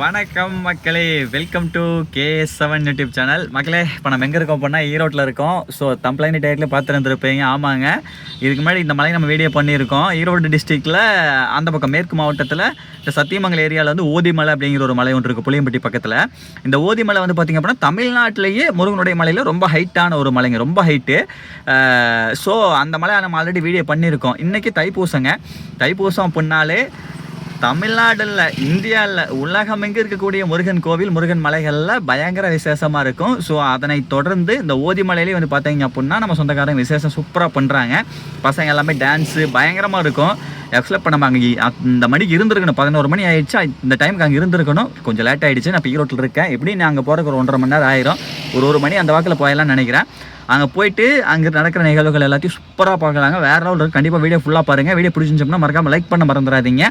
வணக்கம் மக்களே, welcome to KS7 YouTube channel. மக்களே, இப்போ நம்ம எங்கே இருக்கோம் அப்படின்னா ஈரோட்டில் இருக்கோம். ஸோ தம்ப்ளைன் டேட்டில் பார்த்துருந்துருப்பீங்க. ஆமாங்க, இதுக்கு முன்னாடி இந்த மலை நம்ம வீடியோ பண்ணியிருக்கோம். ஈரோடு டிஸ்ட்ரிக்டில் அந்த பக்கம் மேற்கு மாவட்டத்தில் இந்த சத்தியமங்கலம் ஏரியாவில் வந்து ஓதிமலை அப்படிங்கிற ஒரு மலை ஒன்று இருக்குது, புளியம்பட்டி பக்கத்தில். இந்த ஓதிமலை வந்து பார்த்திங்க அப்படின்னா தமிழ்நாட்டிலேயே முருகனுடைய மலையில் ரொம்ப ஹைட்டான ஒரு மலைங்க, ரொம்ப ஹைட்டு. ஸோ அந்த மலை நம்ம ஆல்ரெடி வீடியோ பண்ணியிருக்கோம். இன்றைக்கி தைப்பூசம் அப்படின்னாலே தமிழ்நாடில், இந்தியாவில், உலகம் எங்கே இருக்கக்கூடிய முருகன் கோவில், முருகன் மலைகளில் பயங்கர விசேஷமாக இருக்கும். ஸோ அதனை தொடர்ந்து இந்த ஓதிமலையிலே வந்து பார்த்தீங்க அப்படின்னா நம்ம சொந்தக்காரங்க விசேஷம் சூப்பராக பண்ணுறாங்க. பசங்க எல்லாமே டான்ஸு பயங்கரமாக இருக்கும். ஆக்சுவலாக இப்போ நம்ம அங்கே இந்த மணிக்கு இருந்திருக்கணும், 11 மணி ஆயிடுச்சு. இந்த டைமுக்கு அங்கே இருந்திருக்கணும், கொஞ்சம் லேட் ஆகிடுச்சு. நான் இப்போ ஈரோட்டில் இருக்கேன். எப்படி நான் அங்கே போகிறதுக்கு ஒரு 1.5 மணி நேரம் ஆயிரும். ஒரு மணி அந்த வாக்கில் போயிடலாம்னு நினைக்கிறேன். அங்கே போயிட்டு அங்கே நடக்கிற நிகழ்வுகள் எல்லாத்தையும் சூப்பராக பார்க்கலாங்க. வேறு லெவல் இருக்குது. கண்டிப்பாக வீடியோ ஃபுல்லாக பாருங்கள். வீடியோ பிடிச்சிருந்தோம்னா மறக்காமல் லைக் பண்ண மறந்துடாதீங்க.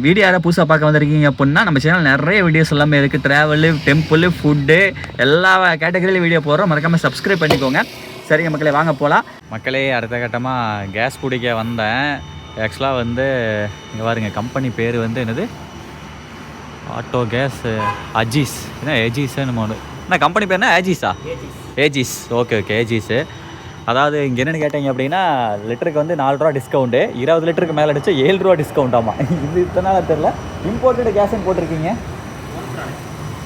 வீடியோ யாராவது புதுசாக பார்க்க வந்திருக்கீங்க அப்படின்னா நம்ம சேனல் நிறைய வீடியோஸ் எல்லாமே இருக்குது. ட்ராவலு, டெம்பிள், ஃபுட்டு, எல்லா கேட்டகரியிலும் வீடியோ போடுறோம். மறக்காமல் சப்ஸ்கிரைப் பண்ணிக்கோங்க. சரிங்க மக்களே, வாங்க போகலாம். மக்களே, அடுத்த கட்டமாக கேஸ் பிடிக்க வந்தேன். ஆக்சுவலாக வந்து இங்கே பாருங்க, கம்பெனி பேர் வந்து என்னது, ஆட்டோ கேஸ் அஜீஸ், என்ன ஏஜிஸ்ன்னு ஒன்று. என்ன கம்பெனி பேர்னா ஏஜிஸா? ஏஜிஸ். ஓகே, ஏஜிஸு. அதாவது இங்கே என்னென்னு கேட்டீங்க அப்படின்னா, லிட்டருக்கு வந்து 4 ரூபா டிஸ்கவுண்ட்டு, 20 லிட்டருக்கு மேலே அடிச்சா 7 ரூபா டிஸ்கவுண்ட். ஆமாம், இது இத்தனை நாளாக தெரில. இம்போர்ட்டடு கேஸ்ன்னு போட்டிருக்கீங்க.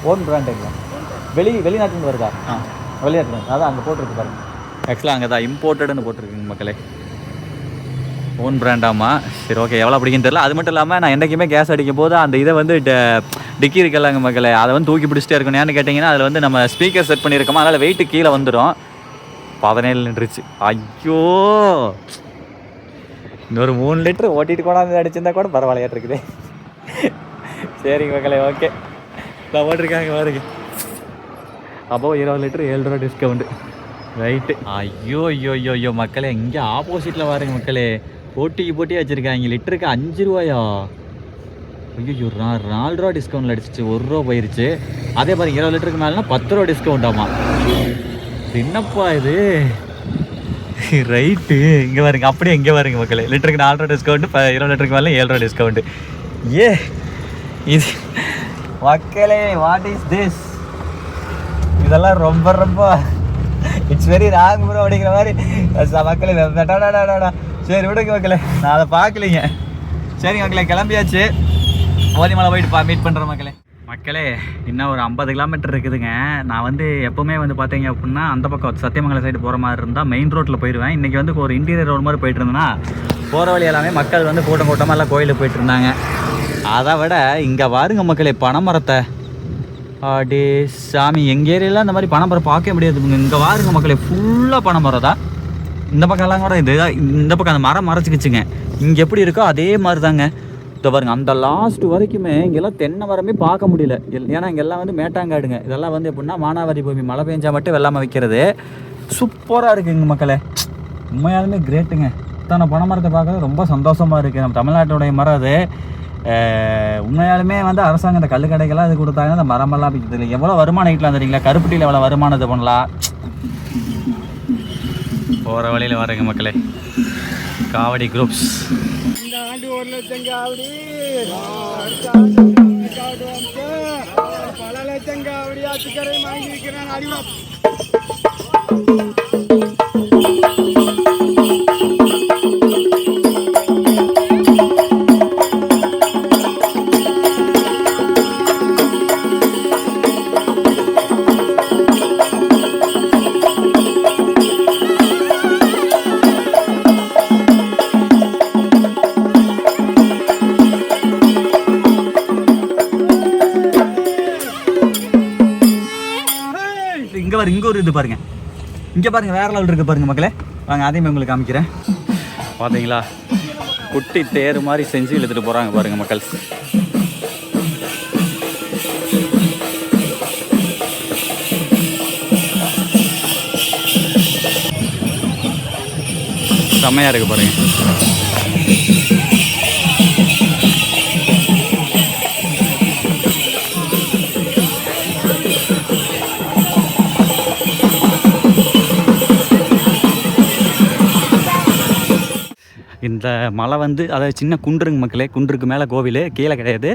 ஓன் பிராண்டுங்களா? வெளிநாட்டுலேருந்து வருதா? வெளிநாட்டுலேருந்து. அதான் அங்கே போட்டிருக்கு பாருங்க. ஆக்சுவலாக அங்கே தான் இம்போர்ட்டடுன்னு போட்டிருக்குங்க மக்களே. ஓன் பிராண்டாமா? சரி, ஓகே. எவ்வளோ பிடிக்குன்னு தெரியல. அது மட்டும் இல்லாமல் நான் என்றைக்குமே கேஸ் அடிக்கும் போது அந்த இதை வந்து டிக்கி இருக்கலாங்க மக்களே, அதை வந்து தூக்கி பிடிச்சிட்டே இருக்கணும். ஏன்னு கேட்டிங்கன்னா அதில் வந்து நம்ம ஸ்பீக்கர் செட் பண்ணியிருக்கோமா, அதனால் வெயிட்டு கீழே வந்துடும். 17 நின்றுச்சு. ஐயோ, இன்னொரு 3 லிட்டர் ஓட்டிட்டு கொண்டாந்து அடிச்சிருந்தா கூட பரவாயில்லையாட்டு இருக்குது. சரிங்க மக்களே, ஓகே. நான் ஓட்டிருக்காங்க பாருங்க. அப்போ 20 லிட்டர் 7 ரூபா டிஸ்கவுண்ட்டு. ரைட்டு. ஐயோ மக்களே, இங்கே ஆப்போசிட்டில் பாருங்க மக்களே, போட்டியாக வச்சுருக்காங்க. லிட்டருக்கு 5 ரூபாயா? ஐயோ, 4 ரூபா டிஸ்கவுண்டில் அடிச்சிச்சு, 1 ரூபா போயிருச்சு. அதே பாருங்க, 20 லிட்டருக்கு மேலேனா 10 ரூபா டிஸ்கவுண்ட். ஆமாம், என்னப்பா இது? ரைட்டு. இங்கே பாருங்க, அப்படியே இங்கே பாருங்க மக்களே, லிட்டருக்கு 4 ரூபா டிஸ்கவுண்ட்டு, 20 லிட்டருக்கு மேலே 7 ரூபா டிஸ்கவுண்ட்டு. இது மக்களே, வாட் இஸ் திஸ்? இதெல்லாம் ரொம்ப இட்ஸ் வெரி ராங் ப்ரோ அப்படிங்கிற மாதிரி மக்களே. சரி விடுங்க மக்களே, நான் அதை பார்க்கலிங்க. சரி மக்களே, கிளம்பியாச்சு. ஓதிமலை போயிட்டு மீட் பண்ணுறேன் மக்களே. இன்னும் ஒரு 50 கிலோமீட்டர் இருக்குதுங்க. நான் வந்து எப்போவுமே வந்து பார்த்தீங்க அப்படின்னா அந்த பக்கம் சத்தியமங்கலம் சைடு போகிற மாதிரி இருந்தால் மெயின் ரோட்டில் போயிடுவேன். இன்றைக்கி வந்து ஒரு இன்டீரியர் ரோடு மாதிரி போயிட்டு இருந்தேன்னா போகிற வழி எல்லாமே மக்கள் வந்து கூட்டமாக எல்லாம் கோயிலுக்கு போயிட்டு இருந்தாங்க. அதை விட இங்கே பாருங்க மக்களே, பனைமரத்தை. அடே சாமி, எங்கள் ஏரியாவில் இந்த மாதிரி பனைமரம் பார்க்க முடியாது. இங்கே பாருங்க மக்களே, ஃபுல்லாக பனைமரம் தான். இந்த பக்கம்லாம் கூட இந்த பக்கம் அந்த மரம் மறைச்சிக்கிச்சுங்க. இங்கே எப்படி இருக்கோ அதே மாதிரி தாங்க. இதை பாருங்க, அந்த லாஸ்ட் வரைக்குமே இங்கெல்லாம் தென்னை மரமே பார்க்க முடியல. ஏன்னா இங்கெல்லாம் வந்து மேட்டாங்காடுங்க. இதெல்லாம் வந்து எப்படின்னா மானாவாரி பூமி, மழை பெஞ்சா மட்டும் வெள்ளாமல் வைக்கிறது. சூப்பராக இருக்குங்க மக்களே, உண்மையாலுமே கிரேட்டுங்க. இத்தனை பனை மரத்தை பார்க்கறது ரொம்ப சந்தோஷமாக இருக்குது. நம்ம தமிழ்நாட்டுடைய மரம் அது. உண்மையாலுமே வந்து அரசாங்கம் இந்த கல்லுக்கடைகள்லாம் இது கொடுத்தாங்க. அந்த மரமெல்லாம் இதில் எவ்வளோ வருமானம் ஈட்டலாம் தெரியுங்களா? கருப்பட்டியில் எவ்வளோ வருமானம் இது பண்ணலாம். போகிற வழியில் வரேங்க மக்களே, காவடி குரூப்ஸ். இந்த ஆண்டு 1 லட்சம் காவடி, பல லட்சம் காவடி ஆத்துக்கரை வாங்கியிருக்கிறான். அறிவா இங்கே ஒரு இது பாருங்க, இங்கே பாருங்க, வேற லெவல் இருக்கு பாருங்க மக்களே. வாங்க, அதையும் உங்களுக்கு காமிக்கிறேன். பார்த்தீங்களா, குட்டி தேர் மாதிரி செஞ்சு இழுத்துட்டு போகிறாங்க பாருங்க மக்கள். செம்மையாக இருக்கு பாருங்க. இந்த இந்த மலை வந்து அதாவது சின்ன குன்றுங்க மக்களே, குன்றுக்கு மேலே கோவில், கீழே கிடையாது,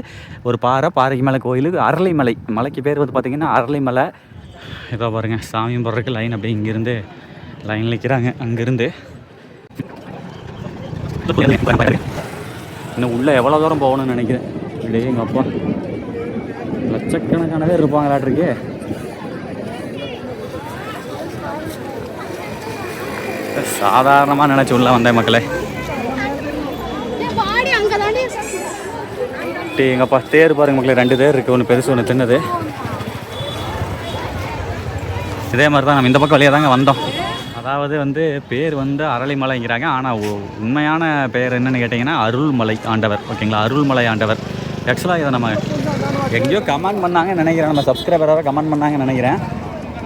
ஒரு பாறைக்கு மேலே கோவில். அரளிமலை மலைக்கு பேர் வந்து பார்த்திங்கன்னா அரளிமலை. இதோ பாருங்கள், சாமியும் போடுறதுக்கு லைன் அப்படி இங்கேருந்து லைன் நிற்கிறாங்க. அங்கேருந்து இன்னும் உள்ளே எவ்வளோ தூரம் போகணும்னு நினைக்கிறேன். அப்படியே எங்கள் அப்பா லட்சக்கணக்கான பேர் இருப்பாங்களாட்டிருக்கு. சாதாரணமாக நினச்சி உள்ள வந்தேன் மக்களே. எங்கப்பா தேர் பாருங்க மக்களே, 2 தேர் இருக்குது, ஒன்று பெருசு ஒன்று சின்னது. இதே மாதிரி தான் நம்ம இந்த பக்கம் வழியாக தாங்க வந்தோம். அதாவது வந்து பேர் வந்து அரளிமலைங்கிறாங்க, ஆனால் உண்மையான பேர் என்னென்னு கேட்டிங்கன்னா அருள்மலை ஆண்டவர். ஓகேங்களா, அருள்மலை ஆண்டவர். ஆக்சுவலாக இதை நம்ம எங்கேயோ கமெண்ட் பண்ணாங்கன்னு நினைக்கிறேன், நம்ம சப்ஸ்கிரைபராக கமெண்ட் பண்ணாங்கன்னு நினைக்கிறேன்,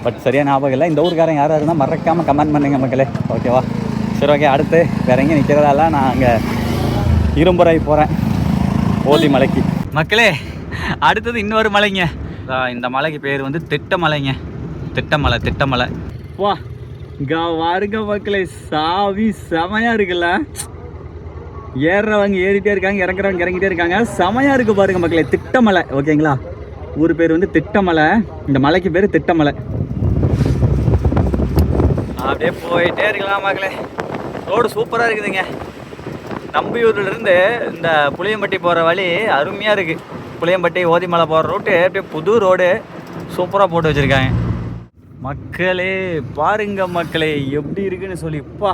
பட் சரியாக ஞாபகம் இல்லை. இந்த ஊருக்காரங்க யாராக இருந்தால் மறக்காமல் கமெண்ட் பண்ணுங்க மக்களே. ஓகேவா, சரி ஓகே. அடுத்து வேறு எங்கேயும் நிற்கிறதால நான் அங்கே இரும்புரை போகிறேன், ஓதி மலைக்கு. மக்களே அடுத்தது இன்னொரு மலைங்க. இந்த மலைக்கு பேர் வந்து திட்டமலைங்க. திட்டமலை. வா இங்கே வாருங்க மக்களே, சாவி செமையாக இருக்குல்ல. ஏறுறவங்க ஏறிட்டே இருக்காங்க, இறங்குறவங்க இறங்கிட்டே இருக்காங்க. செமையாக இருக்குது பாருங்க மக்களே, திட்டமலை. ஓகேங்களா, ஊர் பேர் வந்து திட்டமலை, இந்த மலைக்கு பேர் திட்டமலை. அப்படியே போயிட்டே இருக்கலாம் மக்களே. ரோடு சூப்பராக இருக்குதுங்க. நம்பியூர்லேருந்து இந்த புளியம்பட்டி போகிற வழி அருமையாக இருக்குது. புளியம்பட்டி ஓதிமலை போகிற ரூட்டு அப்படியே புது ரோடு சூப்பராக போட்டு வச்சுருக்காங்க. மக்களே பாருங்க மக்களே எப்படி இருக்குன்னு சொல்லிப்பா,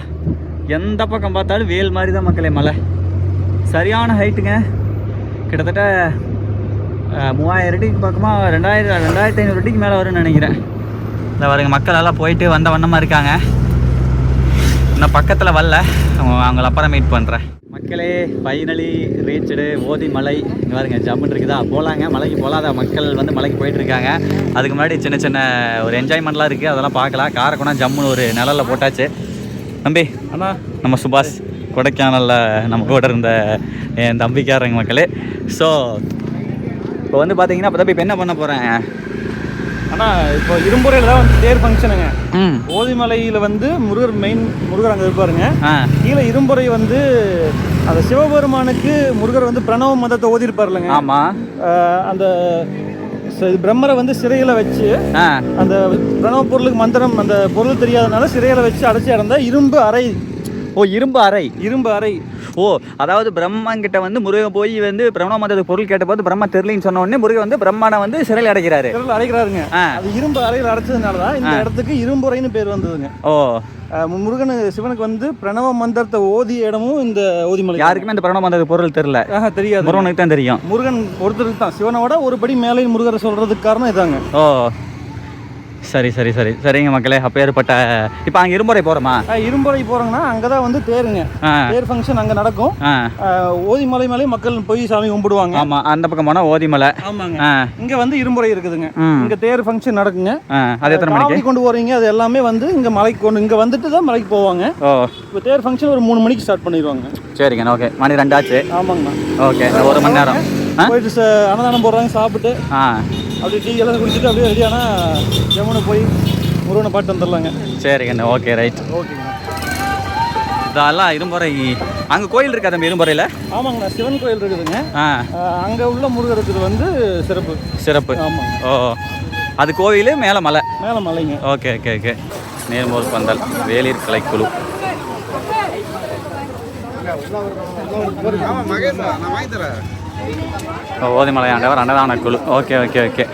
எந்த பக்கம் பார்த்தாலும் வேல் மாதிரி தான் மக்களே மலை. சரியான ஹைட்டுங்க, கிட்டத்தட்ட 3000 அடிக்கு பக்கமாக 2500 அடிக்கு மேலே வரும்னு நினைக்கிறேன். இந்த பாருங்க மக்கள் எல்லாம் போயிட்டு வந்த வண்ணமாக இருக்காங்க. இன்னும் பக்கத்தில் வரல, அவங்கள அப்புறம் மீட் பண்ணுறேன். மக்களே ஃபைனலி ரீச்சடு ஓதி மலை. இங்கே பாருங்க ஜம்முன்னு இருக்குதா, போகலாங்க மலைக்கு போகலாத மக்கள் வந்து மலைக்கு போயிட்டுருக்காங்க. அதுக்கு முன்னாடி சின்ன சின்ன ஒரு என்ஜாய்மெண்ட்லாம் இருக்குது, அதெல்லாம் பார்க்கலாம். காரை கொண்டா ஜம்முன்னு ஒரு நிழலில் போட்டாச்சு. தம்பி அண்ணா, நம்ம சுபாஷ் கொடைக்கானலில் நம்ம கூட இருந்த என் தம்பிக்காரங்க மக்களே. ஸோ இப்போ வந்து பார்த்தீங்கன்னா இப்போ தம்பி இப்போ என்ன பண்ண போகிறேன் ஆனால் இப்போ இரும்புறையில் தான் வந்து தேர் ஃபங்க்ஷனுங்க. ஓதிமலையில் வந்து முருகர் அங்கே இருப்பாருங்க. கீழே இரும்புறை வந்து அந்த சிவபெருமானுக்கு முருகர் வந்து பிரணவ மதத்தை ஓதிருப்பார் இல்லைங்க. ஆமாம், அந்த பிரம்மரை வந்து சிறையில் வச்சு அந்த பிரணவ பொருளுக்கு மந்திரம் அந்த பொருள் தெரியாதனால சிறையில் வச்சு அடைச்சி இறந்த இரும்பு அறை. ஓ இரும்பு அறை. ஓ அதாவது பிரம்மங்கிட்ட வந்து முருகன் போய் வந்து பிரணவ மதத்துக்கு பொருள் கேட்ட போது பிரம்மா தெரியலன்னு சொன்ன உடனே முருகன் வந்து பிரம்மானை வந்து சிறையில் அடைக்கிறாருங்க. அது இரும்பு அறையில் அடைச்சதுனால தான் இந்த இடத்துக்கு இரும்புறைன்னு பேர் வந்ததுங்க. ஓ முருகன் சிவனுக்கு வந்து பிரணவ மந்திரத்தை ஓதிய இடமும் இந்த ஓதிமலை. யாருக்குமே இந்த பிரணவ மந்திர பொருள் தெரியல, தெரியாது, முருகனுக்கு தான் தெரியும். முருகன் ஒருத்தருக்கு தான், சிவனோட ஒரு படி மேலே முருகரை சொல்றதுக்கு காரணம் இதாங்க. ஓ சரிங்க மக்களே. அப்பேற்பட்ட இப்போ அங்கே இரும்புறை போகிறோமா? இரும்புறை போகிறோங்கன்னா அங்கே தான் வந்து தேருங்க, தேர் ஃபங்க்ஷன் அங்கே நடக்கும். ஓதிமலை மேலே மக்கள் போய் சாமி கும்பிடுவாங்க. ஆமாம், அந்த பக்கம் போனால் ஓதிமலை. ஆமாங்க, இங்கே வந்து இரும்புறை இருக்குதுங்க. இங்கே தேர் ஃபங்க்ஷன் நடக்குங்க. அது எத்தனை மணிக்கு கொண்டு போகிறீங்க? அது எல்லாமே வந்து இங்கே மலைக்கு இங்கே வந்துட்டு தான் மலைக்கு போவாங்க. ஓ இப்போ தேர் ஃபங்க்ஷன் ஒரு 3 மணிக்கு ஸ்டார்ட் பண்ணிடுவாங்க. சரிங்க, ஓகே. மணி 2 ஆச்சு. ஆமாங்கண்ணா, ஓகே. 1 மணி நேரம் போயிட்டு அன்னதானம் போடுறாங்க, சாப்பிட்டு அப்படியே டீ எல்லாம் குடிச்சிட்டு அப்படியே ரெடியானா ஜம்முன்னு போய் முருகனை பாட்டு வந்துடலாங்க. சரிங்கண்ணா, ஓகே ரைட். ஓகேங்க. இதெல்லாம் இரும்புறை அங்கே கோயில் இருக்கா தம்பி இரும்புறையில்? ஆமாங்கண்ணா, சிவன் கோயில் இருக்குதுங்க. அங்கே உள்ள முருகருக்கு வந்து சிறப்பு. ஆமாங்க. ஓ அது கோவில் மேலே மலைங்க. ஓகே. நேர்மோல் பந்தல் வேலீர் கலைக்குழு. ஓதிமலை ஆண்டவர் அன்னதான குழு. ஓகே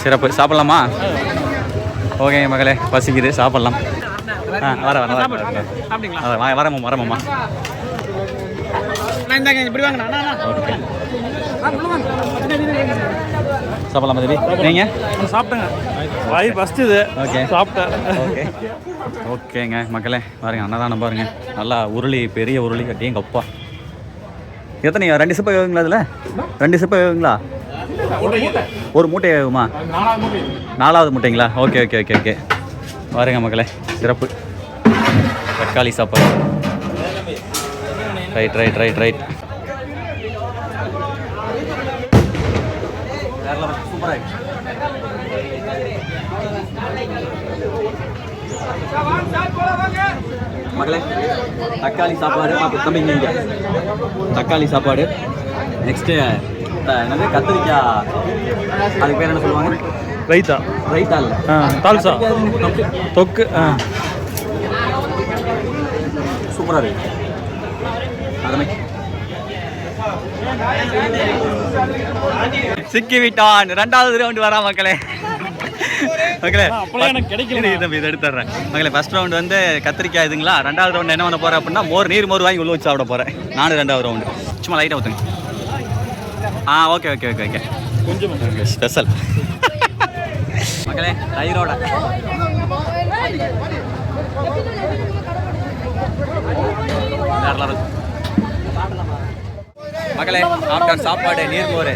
சிறப்பு. சாப்பிட்லாமா? ஓகே மகளே, பசிக்குது, சாப்பிட்லாம். வரமாம்மா. சாப்பிடலாம் தம்பி. நீங்கள் சாப்பிட்டேங்க, வாய் ஃபஸ்ட்டு இது. ஓகே, சாப்பிட்டேன். ஓகேங்க மக்களே, பாருங்க அன்னதானம் பாருங்க, நல்லா உருளி, பெரிய உருளி கட்டி எங்கள் அப்பா. எத்தனை 2 சிப்பை வேகுங்களா? அதில் 2 சிப்பை வேகுங்களா? ஒரு மூட்டை வேகுமா? 4வது மூட்டைங்களா? ஓகே. பாருங்க மக்களே, சிறப்பு. தக்காளி சாப்பாடு. ரைட். சூப்பராக மகளே தக்காளி சாப்பாடு தம்பி இங்கே தக்காளி சாப்பாடு. நெக்ஸ்ட்டு என்னது கத்திரிக்காய், அதுக்கு பேர் என்ன சொல்லுவாங்க? ரைத்தா. ரைத்தா இல்லை, தால்சா தொக்கு. சூப்பராக இருக்கு. அதனை சிக்கி விட்டான். 2வது ரவுண்டு வரா மக்களே. மக்களே எனக்கு கிடைக்கல தம்பி, இதை எடுத்துறேன் மக்களே. ஃபர்ஸ்ட் ரவுண்டு வந்து கத்திரிக்காய் இதுங்களா. 2வது ரவுண்டு என்ன பண்ண போகிறேன் அப்படின்னா நீர் மோர் வாங்கி உள்ள வச்சு சாப்பிட போகிறேன். நானும் 2வது ரவுண்டு சும்மா லைட்டாக ஊற்றுங்க. ஓகே ஓகே ஓகே ஓகே கொஞ்சம் ஸ்பெஷல் மக்களே. தயிரோட மக்களே ஆஃப்டர் சாப்பாடு நீர் மோர்.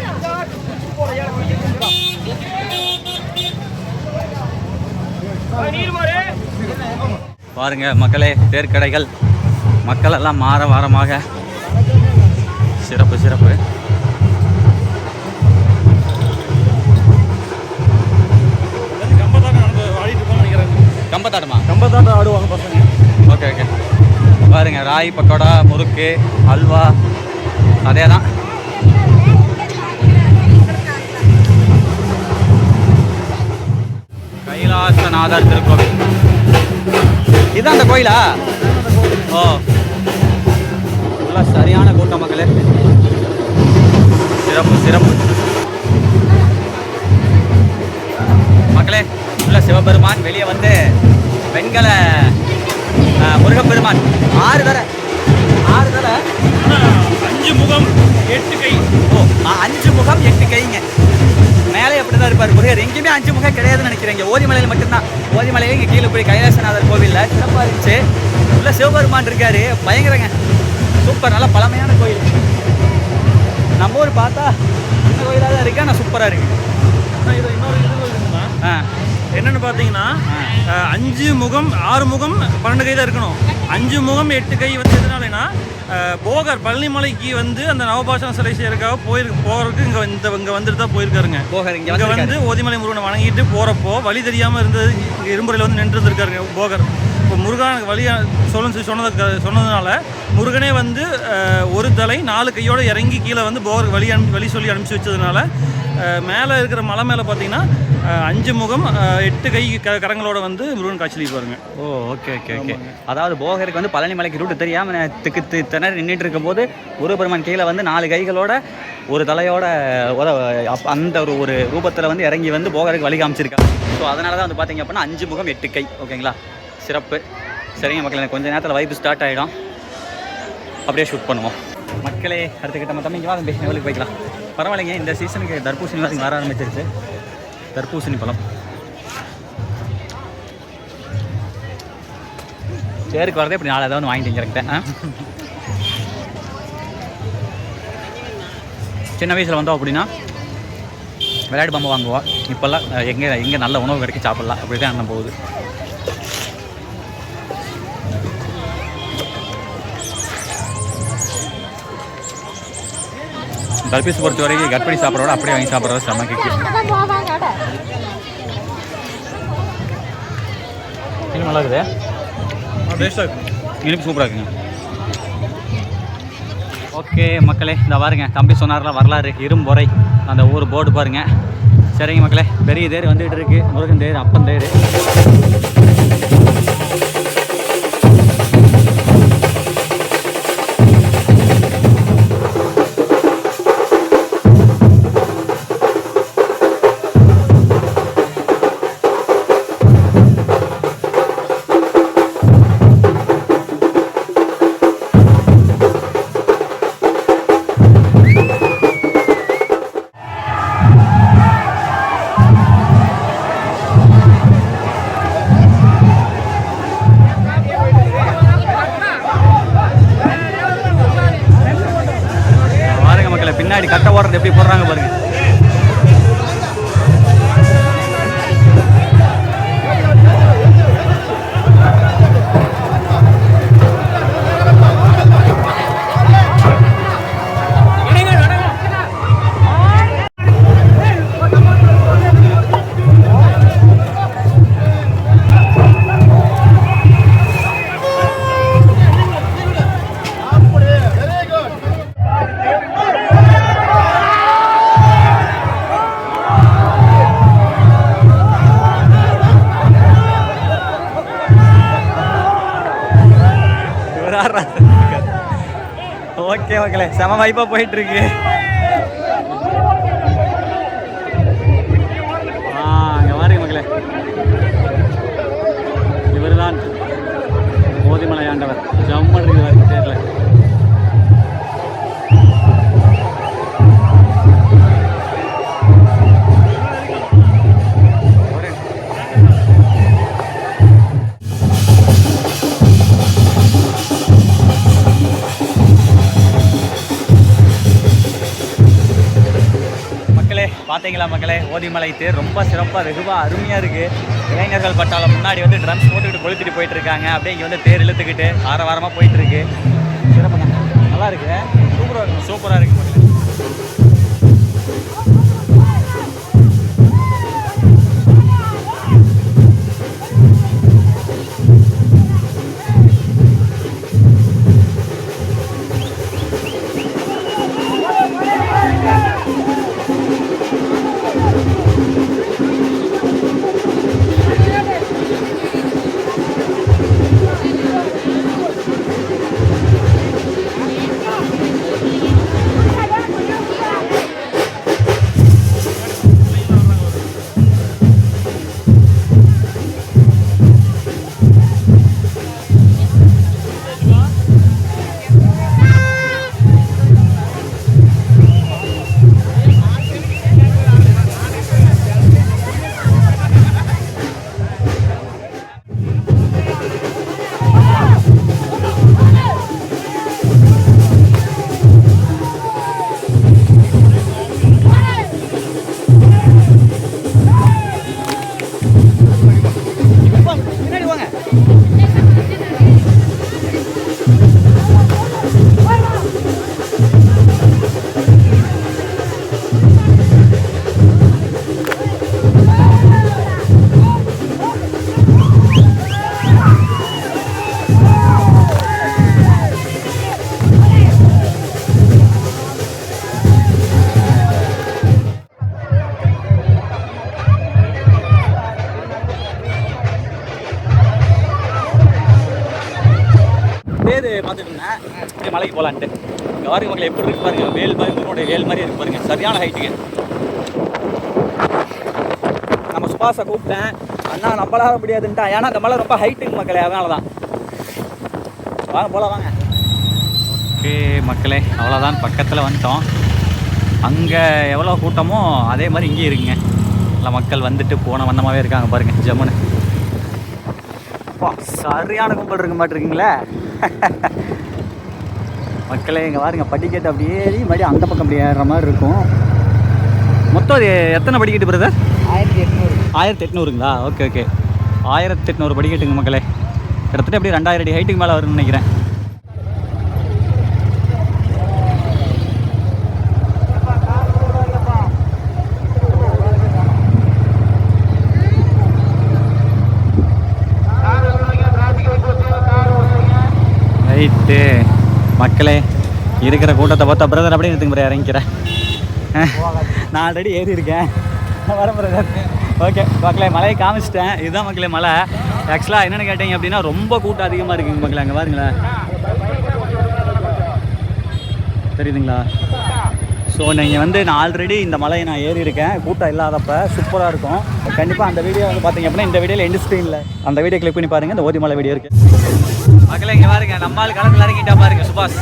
பாருங்க மக்களே, தேர்க்கடைகள் மக்கள் எல்லாம் வாரமாக சிறப்பு சிறப்பு. கம்பத்தாட்டம் ஆடுவாங்க பசங்க. Okay okay. பாருங்க ராய் பக்கோடா, முறுக்கு, அல்வா, அதே தான். கைலாசநாதர் திருக்கோவில் இதுதான் அந்த கோயிலா? ஓ, சரியான கூட்டம் மக்களே. சிறப்பு சிறப்பு மக்களே. உள்ள சிவபெருமான், வெளியே வந்து வெண்கல முருகப்பெருமான். 6 தலை 5 முகம் 8 கை. ஓ, 5 முகம் 8 கைங்க. மேலே எப்படி தான் இருப்பார் முருகர். எங்கேயுமே 5 முகம் கிடையாதுன்னு நினைக்கிறேங்க. ஓதிமலையில் மட்டும்தான். ஓதிமலையே இங்கே கீழே போய் கைலாசநாதர் கோவிலில் சிறப்பாக இருந்துச்சு. உள்ள சிவபெருமான் இருக்காரு, பயங்கரங்க. சூப்பர், நல்லா பழமையான கோயில். நம்ம ஊர் பார்த்தா இந்த கோயிலாக தான் இருக்கு, ஆனால் சூப்பராக இருக்கு. என்னன்னு பார்த்தீங்கன்னா 5 முகம் 6 முகம் 12 கை தான் இருக்கணும். 5 முகம் 8 கை வந்து எதனாலனா போகர் பழனிமலைக்கு வந்து அந்த நவபாஷண சிலை செய்யறதுக்காக போகிறதுக்கு இங்கே வந்துட்டு தான் போயிருக்காருங்க. போகர் இங்கே வந்து ஓதிமலை முருகனை வணங்கிட்டு போகிறப்போ வழி தெரியாமல் இருந்தது. இங்கே இரும்புறையில் வந்து நின்று இருந்திருக்காருங்க போகர். இப்போ முருகன் வழி சொன்னதுனால முருகனே வந்து ஒரு தலை 4 கையோடு இறங்கி கீழே வந்து போகர் வழி சொல்லி அனுப்பிச்சி வச்சதுனால மேலே இருக்கிற மலை மேலே பார்த்தீங்கன்னா 5 முகம் 8 கை கரங்களோட வந்து முருகன் காட்சி பாருங்க. ஓ, ஓகே ஓகே ஓகே. அதாவது போகருக்கு வந்து பழனிமலைக்கு ரூட்டு தெரியாமல் திணறி நின்றுட்டு இருக்கும்போது முருகப்பெருமான் கீழே வந்து 4 கைகளோட ஒரு தலையோட அந்த ஒரு ரூபத்தில் வந்து இறங்கி வந்து போகருக்கு வழி காமிச்சிருக்காங்க. ஸோ அதனால தான் வந்து பார்த்தீங்க அப்படின்னா 5 முகம் 8 கை. ஓகேங்களா, சிறப்பு. சரிங்க மக்களே, எனக்கு கொஞ்சம் நேரத்தில் வைப்பு ஸ்டார்ட் ஆகிடும். அப்படியே ஷூட் பண்ணுவோம் மக்களே. அடுத்த கிட்ட மொத்தம் இங்கே வாங்க எவ்வளோக்கு போய்க்கலாம். பரவாயில்லைங்க, இந்த சீசனுக்கு தர்பூசணி வாங்க வர ஆரம்பிச்சிருச்சு. தர்பூசணி பழம் சேருக்கு வரதே இப்படி 4 ஏதாவது வாங்கிட்டு கரெக்டாக. சின்ன வயசில் வந்தோம் அப்படின்னா விளையாட்டு பொம்மை வாங்குவோம். இப்போல்லாம் எங்கே நல்ல உணவு கிடைக்க சாப்பிட்லாம், அப்படி தான் எண்ணம் போகுது. தர்பீஸ் பொறுத்த வரைக்கும் கட் பண்ணி சாப்பிட்றோட அப்படியே வாங்கி சாப்பிட்றது செம்ம கிக்கு. இன்னும் நல்லா இருக்குது, இனிப்பு சூப்பராக இருக்குங்க. ஓகே மக்களே, இந்த பாருங்க தம்பி சொன்னார்ல வரலாறு இரும்பொறை அந்த ஊர் போர்டு பாருங்க. சரிங்க மக்களே, பெரிய தேர் வந்துகிட்டு இருக்கு. முருகன் தேர், அப்பன் தேர். பின்னாடி கட்ட ஓடுறது எப்படி போடுறாங்க பாருங்க. ஓகே மக்களே, செம வைப்பா போயிட்டு இருக்கு. அங்கே பாருங்க மக்களே, இவர் தான் ஓதிமலை ஆண்டவர். ஜம்மன் இருக்கு தேர்ல. பார்த்தீங்களா மக்களே, ஓதிமலை தேர் ரொம்ப சிறப்பாக வெகுவாக அருமையாக இருக்குது. இளைஞர்கள் பட்டாளம் முன்னாடி வந்து ட்ரம்ஸ் போட்டுக்கிட்டு கொளுத்திட்டு போயிட்டு இருக்காங்க. அப்படியே இங்கே வந்து தேர் இழுத்துக்கிட்டு வாரமாக போயிட்டு இருக்கு. சிறப்பாக நல்லா இருக்கு, சூப்பராக இருக்கும், சூப்பராக இருக்கு மக்களே. பார்த்துட்டு இருந்தேன் மலைக்கு போகலான்ட்டு. இங்கே பாருங்க மக்கள் எப்படி இருக்கு பாருங்க, வேல் மாதிரி உங்களுடைய வேல் மாதிரி இருக்கு பாருங்க, சரியான ஹைட்டுங்க. நம்ம சுபாஷை கூப்பிட்டேன், அண்ணா நம்மளால முடியாதுன்ட்டா, ஏன்னா அந்த மலை ரொம்ப ஹைட்டுங்க மக்களே, அதனால தான். வாங்க போகலாம் வாங்க. ஓகே மக்களே, அவ்வளோதான், பக்கத்தில் வந்துட்டோம். அங்கே எவ்வளோ கூட்டமோ அதே மாதிரி இங்கேயும் இருக்குங்க. நல்லா மக்கள் வந்துட்டு போன வண்ணமாகவே இருக்காங்க பாருங்கள், ஜம்முன்னு. சரியான கும்பல் இருக்க மாட்டிருக்கீங்களே மக்களே. இங்கே பாருங்க, படிக்கட்டு அப்படியே ஏறி மறுபடியும் அந்த பக்கம் அப்படி ஏறுற மாதிரி இருக்கும். மொத்தம் அது எத்தனை படிக்கட்டு பிரதர்? 1800. 1800ங்களா? ஓகே ஓகே, 1800 படிக்கட்டுங்க மக்களே. கிட்டத்தட்ட அப்படியே 2000 அடி ஹைட்டுக்கு மேலே வரும்னு நினைக்கிறேன். ரைட்டு மக்களே, இருக்கிற கூட்டத்தை பார்த்தா பிரதர் அப்படியே எடுத்துங்க பிரதர், இறங்கிக்கிறேன். நான் ஆல்ரெடி ஏறி இருக்கேன், வர பிரதர். ஓகே மக்களே, மலையை காமிச்சிட்டேன். இதுதான் மக்களே மலை. ஆக்சுவலாக என்னென்னு கேட்டீங்க அப்படின்னா ரொம்ப கூட்டம் அதிகமாக இருக்குங்க மக்களே. அங்கே பாருங்களேன், தெரியுதுங்களா? ஸோ நீங்கள் வந்து நான் ஆல்ரெடி இந்த மலையை நான் ஏறி இருக்கேன், கூட்டம் இல்லாதப்போ சூப்பராக இருக்கும். கண்டிப்பாக அந்த வீடியோ வந்து பார்த்தீங்க அப்படின்னா இந்த வீடியோவில் எண்டு ஸ்க்ரீனில் அந்த வீடியோ கிளிக் பண்ணி பாருங்கள், இந்த ஓதிமலை வீடியோ இருக்குது மக்களே. இங்கே பாருங்க, நம்மால் களத்தில் இறங்கிட்டா பாருங்க சுபாஷ்.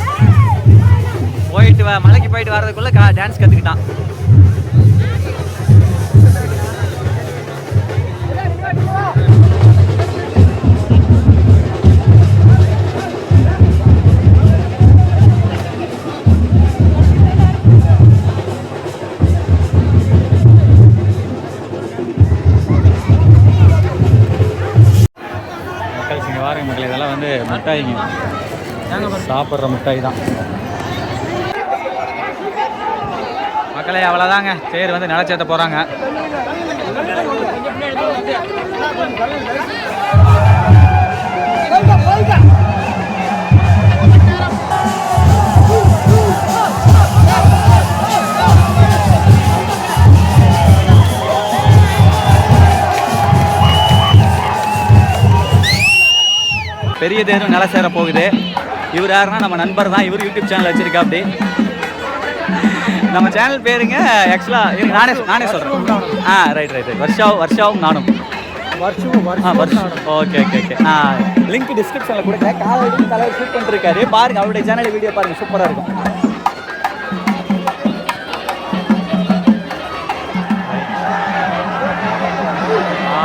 போயிட்டு மலைக்கு போயிட்டு வர்றதுக்குள்ளே டான்ஸ் கற்றுக்கிட்டான். மக்கள் இதெல்லாம் வந்து மிட்டாய்ங்க, சாப்பிட்ற மிட்டாய் தான் மக்களே. அவ்வளோதாங்க, தேர் வந்து நிலச்சேத்த போகிறாங்க. பெரிய தேரும் நில சேர போகுது. இவர் யாருன்னா நம்ம நண்பர் தான். இவர் யூடியூப் சேனல் வச்சிருக்கா. அப்படி நம்ம சேனல் பேருங்க ஆக்சுவலாக நானே சொல்கிறேன். Right right right. வருஷாவும் நானும். Okay okay okay. லிங்க் டிஸ்கிரிப்ஷனில் கொடுங்க. காலையில் தலைவர் ஷூட் பண்ணிருக்காரு பாருங்க. அவருடைய சேனல் வீடியோ பாருங்க, சூப்பராக இருக்கும்.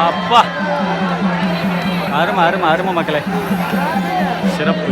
அப்பா அருமை மக்களே, சிறப்பு.